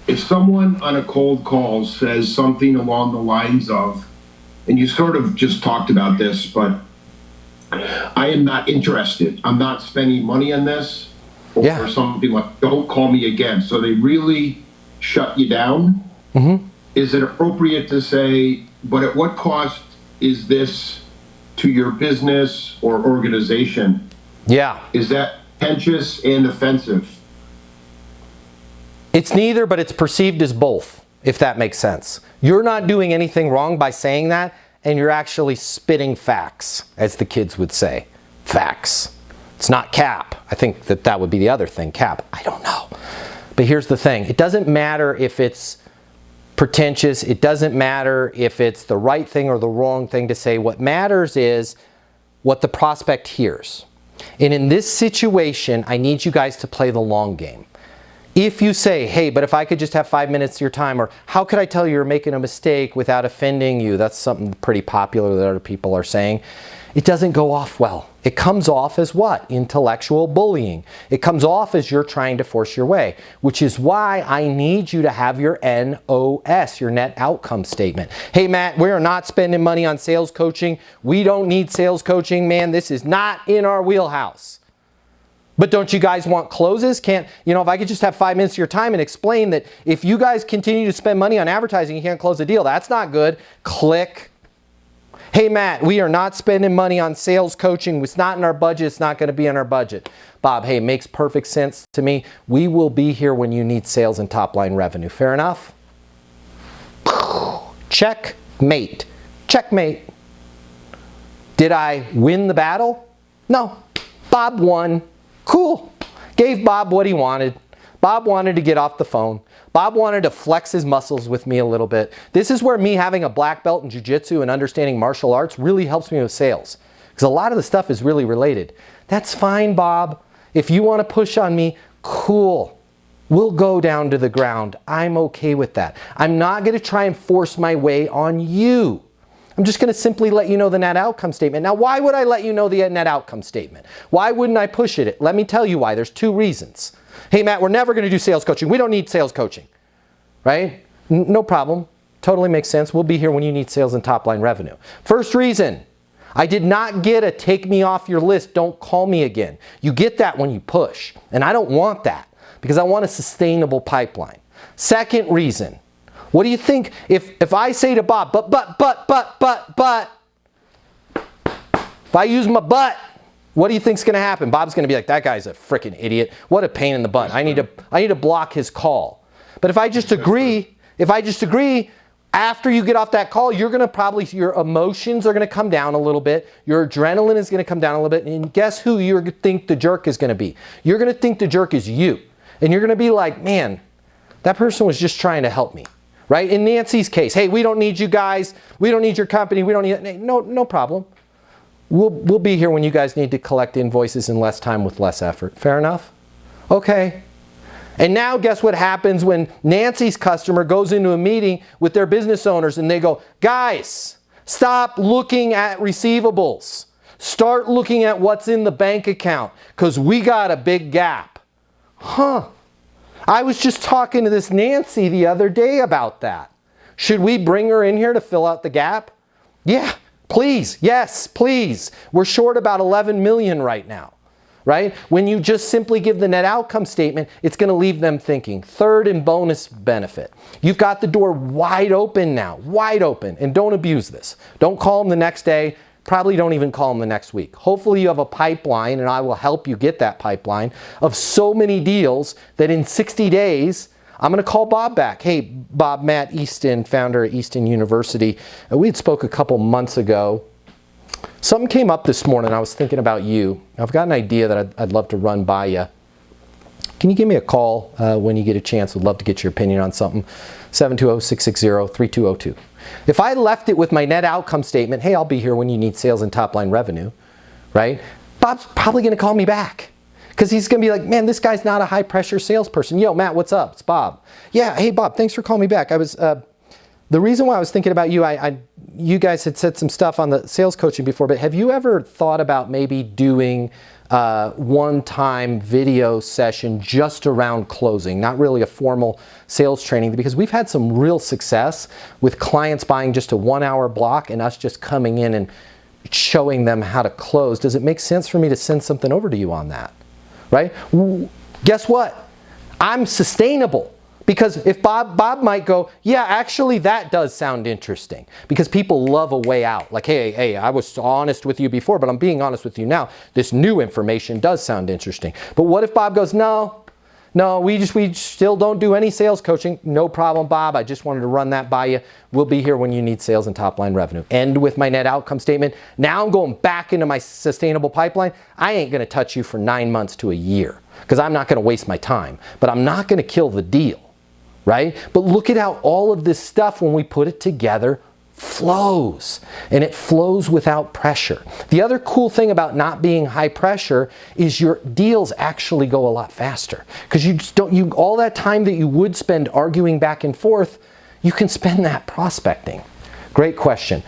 if someone on a cold call says something along the lines of, and you sort of just talked about this, but I am not interested, I'm not spending money on this, or something like, don't call me again. So they really shut you down. Is it appropriate to say, but at what cost is this to your business or organization? Yeah. Is that contentious and offensive? It's neither, but it's perceived as both, if that makes sense. You're not doing anything wrong by saying that, and you're actually spitting facts, as the kids would say. Facts. It's not cap. I think that would be the other thing, cap. I don't know. But here's the thing. It doesn't matter if it's pretentious. It doesn't matter if it's the right thing or the wrong thing to say. What matters is what the prospect hears. And in this situation, I need you guys to play the long game. If you say, hey, but if I could just have 5 minutes of your time, or how could I tell you're making a mistake without offending you? That's something pretty popular that other people are saying. It doesn't go off well. It comes off as what? Intellectual bullying. It comes off as you're trying to force your way, which is why I need you to have your NOS, your net outcome statement. Hey, Matt, we are not spending money on sales coaching. We don't need sales coaching, man. This is not in our wheelhouse. But don't you guys want closes? If I could just have 5 minutes of your time and explain that if you guys continue to spend money on advertising, you can't close a deal. That's not good. Click. Hey, Matt, we are not spending money on sales coaching. It's not in our budget. It's not going to be in our budget. Bob, hey, makes perfect sense to me. We will be here when you need sales and top line revenue. Fair enough? Checkmate. Checkmate. Did I win the battle? No. Bob won. Cool. Gave Bob what he wanted. Bob wanted to get off the phone. Bob wanted to flex his muscles with me a little bit. This is where me having a black belt in jiu-jitsu and understanding martial arts really helps me with sales. Because a lot of the stuff is really related. That's fine, Bob. If you want to push on me, cool. We'll go down to the ground. I'm okay with that. I'm not going to try and force my way on you. I'm just going to simply let you know the net outcome statement. Now, why would I let you know the net outcome statement? Why wouldn't I push it? Let me tell you why. There's two reasons. Hey, Matt, we're never going to do sales coaching. We don't need sales coaching, right? No problem. Totally makes sense. We'll be here when you need sales and top line revenue. First reason, I did not get a take me off your list, don't call me again. You get that when you push, and I don't want that because I want a sustainable pipeline. Second reason, what do you think if I say to Bob, but, if I use my butt, what do you think's going to happen? Bob's going to be like, that guy's a freaking idiot. What a pain in the butt. I need to block his call. But if I just agree, after you get off that call, you're going to your emotions are going to come down a little bit. Your adrenaline is going to come down a little bit. And guess who you think the jerk is going to be? You're going to think the jerk is you. And you're going to be like, man, that person was just trying to help me. Right? In Nancy's case, hey, we don't need you guys. We don't need your company. We don't need, no problem. We'll be here when you guys need to collect invoices in less time with less effort. Fair enough? Okay. And now guess what happens when Nancy's customer goes into a meeting with their business owners and they go, guys, stop looking at receivables. Start looking at what's in the bank account because we got a big gap. Huh. I was just talking to this Nancy the other day about that. Should we bring her in here to fill out the gap? Yeah. Please, yes, please. We're short about 11 million right now, right? When you just simply give the net outcome statement, it's going to leave them thinking. Third and bonus benefit. You've got the door wide open now, wide open. And don't abuse this. Don't call them the next day. Probably don't even call them the next week. Hopefully you have a pipeline, and I will help you get that pipeline of so many deals that in 60 days, I'm going to call Bob back. Hey, Bob, Matt Easton, founder of Easton University. We had spoke a couple months ago. Something came up this morning. I was thinking about you. I've got an idea that I'd love to run by you. Can you give me a call when you get a chance? Would love to get your opinion on something. 720-660-3202. If I left it with my net outcome statement, hey, I'll be here when you need sales and top line revenue, right? Bob's probably going to call me back. Because he's going to be like, man, this guy's not a high-pressure salesperson. Yo, Matt, what's up? It's Bob. Yeah, hey, Bob, thanks for calling me back. The reason why I was thinking about you, you guys had said some stuff on the sales coaching before, but have you ever thought about maybe doing one-time video session just around closing, not really a formal sales training? Because we've had some real success with clients buying just a 1-hour block and us just coming in and showing them how to close. Does it make sense for me to send something over to you on that? Right? Guess what? I'm sustainable. Because if Bob might go, yeah, actually that does sound interesting. Because people love a way out. Like, hey, I was honest with you before, but I'm being honest with you now. This new information does sound interesting. But what if Bob goes, no, we still don't do any sales coaching. No problem, Bob. I just wanted to run that by you. We'll be here when you need sales and top line revenue. End with my net outcome statement. Now I'm going back into my sustainable pipeline. I ain't going to touch you for 9 months to a year because I'm not going to waste my time. But I'm not going to kill the deal. Right? But look at how all of this stuff, when we put it together, flows. And it flows without pressure. The other cool thing about not being high pressure is your deals actually go a lot faster. Because all that time that you would spend arguing back and forth, you can spend that prospecting. Great question.